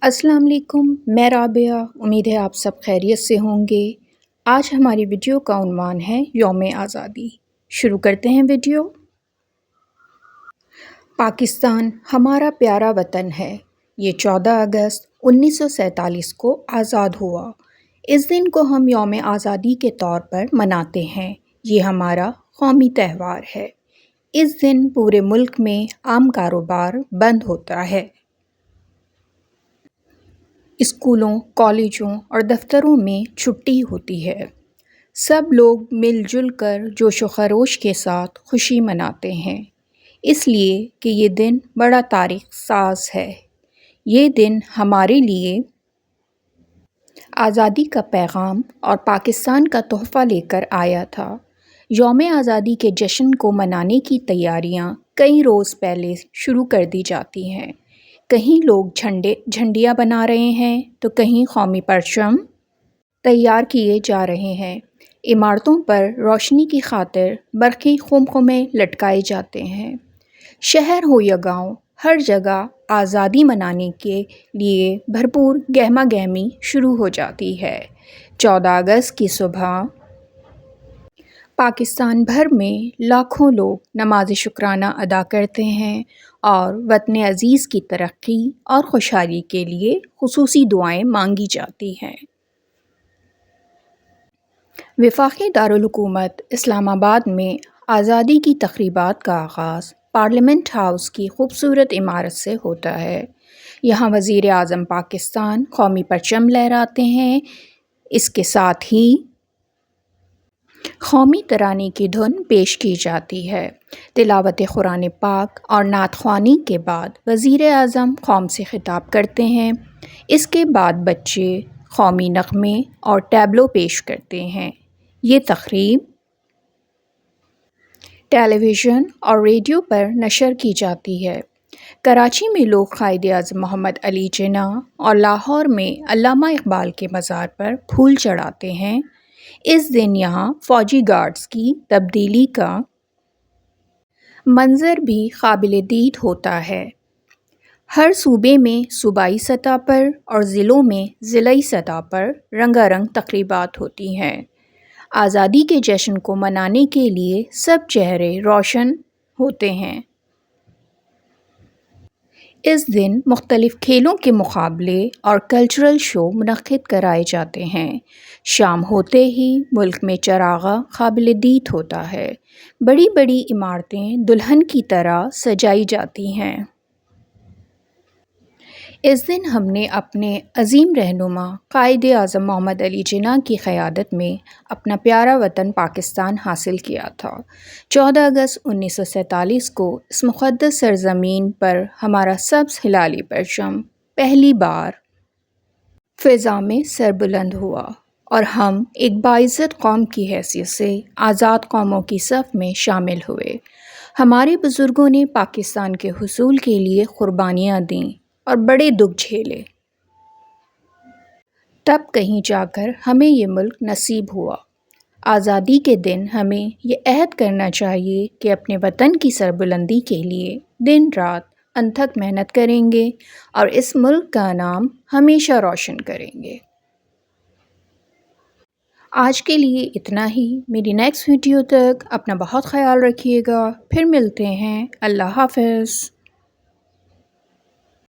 السلام علیکم، میں رابعہ۔ امید ہے آپ سب خیریت سے ہوں گے۔ آج ہماری ویڈیو کا عنوان ہے یوم آزادی۔ شروع کرتے ہیں ویڈیو۔ پاکستان ہمارا پیارا وطن ہے۔ یہ 14 اگست 1947 کو آزاد ہوا۔ اس دن کو ہم یوم آزادی کے طور پر مناتے ہیں۔ یہ ہمارا قومی تہوار ہے۔ اس دن پورے ملک میں عام کاروبار بند ہوتا ہے۔ اسکولوں، کالجوں اور دفتروں میں چھٹی ہوتی ہے۔ سب لوگ مل جل کر جوش و خروش کے ساتھ خوشی مناتے ہیں، اس لیے کہ یہ دن بڑا تاریخ ساز ہے۔ یہ دن ہمارے لیے آزادی کا پیغام اور پاکستان کا تحفہ لے کر آیا تھا۔ یوم آزادی کے جشن کو منانے کی تیاریاں کئی روز پہلے شروع کر دی جاتی ہیں۔ کہیں لوگ جھنڈیاں بنا رہے ہیں تو کہیں قومی پرچم تیار کیے جا رہے ہیں۔ عمارتوں پر روشنی کی خاطر برقی خمخمے لٹکائے جاتے ہیں۔ شہر ہو یا گاؤں، ہر جگہ آزادی منانے کے لیے بھرپور گہما گہمی شروع ہو جاتی ہے۔ 14 اگست کی صبح پاکستان بھر میں لاکھوں لوگ نماز شکرانہ ادا کرتے ہیں اور وطن عزیز کی ترقی اور خوشحالی کے لیے خصوصی دعائیں مانگی جاتی ہیں۔ وفاقی دارالحکومت اسلام آباد میں آزادی کی تقریبات کا آغاز پارلیمنٹ ہاؤس کی خوبصورت عمارت سے ہوتا ہے۔ یہاں وزیر اعظم پاکستان قومی پرچم لہراتے ہیں۔ اس کے ساتھ ہی قومی ترانے کی دھن پیش کی جاتی ہے۔ تلاوت قرآن پاک اور نعت خوانی کے بعد وزیر اعظم قوم سے خطاب کرتے ہیں۔ اس کے بعد بچے قومی نغمے اور ٹیبلو پیش کرتے ہیں۔ یہ تقریب ٹیلی ویژن اور ریڈیو پر نشر کی جاتی ہے۔ کراچی میں لوگ قائد اعظم محمد علی جناح اور لاہور میں علامہ اقبال کے مزار پر پھول چڑھاتے ہیں۔ اس دن یہاں فوجی گارڈز کی تبدیلی کا منظر بھی قابل دید ہوتا ہے۔ ہر صوبے میں صوبائی سطح پر اور ضلعوں میں ضلعی سطح پر رنگا رنگ تقریبات ہوتی ہیں۔ آزادی کے جشن کو منانے کے لیے سب چہرے روشن ہوتے ہیں۔ اس دن مختلف کھیلوں کے مقابلے اور کلچرل شو منعقد کرائے جاتے ہیں۔ شام ہوتے ہی ملک میں چراغاں قابل دید ہوتا ہے۔ بڑی بڑی عمارتیں دلہن کی طرح سجائی جاتی ہیں۔ اس دن ہم نے اپنے عظیم رہنما قائد اعظم محمد علی جناح کی قیادت میں اپنا پیارا وطن پاکستان حاصل کیا تھا۔ 14 اگست 1947 کو اس مقدس سرزمین پر ہمارا سبز ہلالی پرچم پہلی بار فضا میں سربلند ہوا اور ہم ایک باعزت قوم کی حیثیت سے آزاد قوموں کی صف میں شامل ہوئے۔ ہمارے بزرگوں نے پاکستان کے حصول کے لیے قربانیاں دیں اور بڑے دکھ جھیلے، تب کہیں جا کر ہمیں یہ ملک نصیب ہوا۔ آزادی کے دن ہمیں یہ عہد کرنا چاہیے کہ اپنے وطن کی سربلندی کے لیے دن رات انتھک محنت کریں گے اور اس ملک کا نام ہمیشہ روشن کریں گے۔ آج کے لیے اتنا ہی۔ میری نیکسٹ ویڈیو تک اپنا بہت خیال رکھیے گا۔ پھر ملتے ہیں۔ اللہ حافظ۔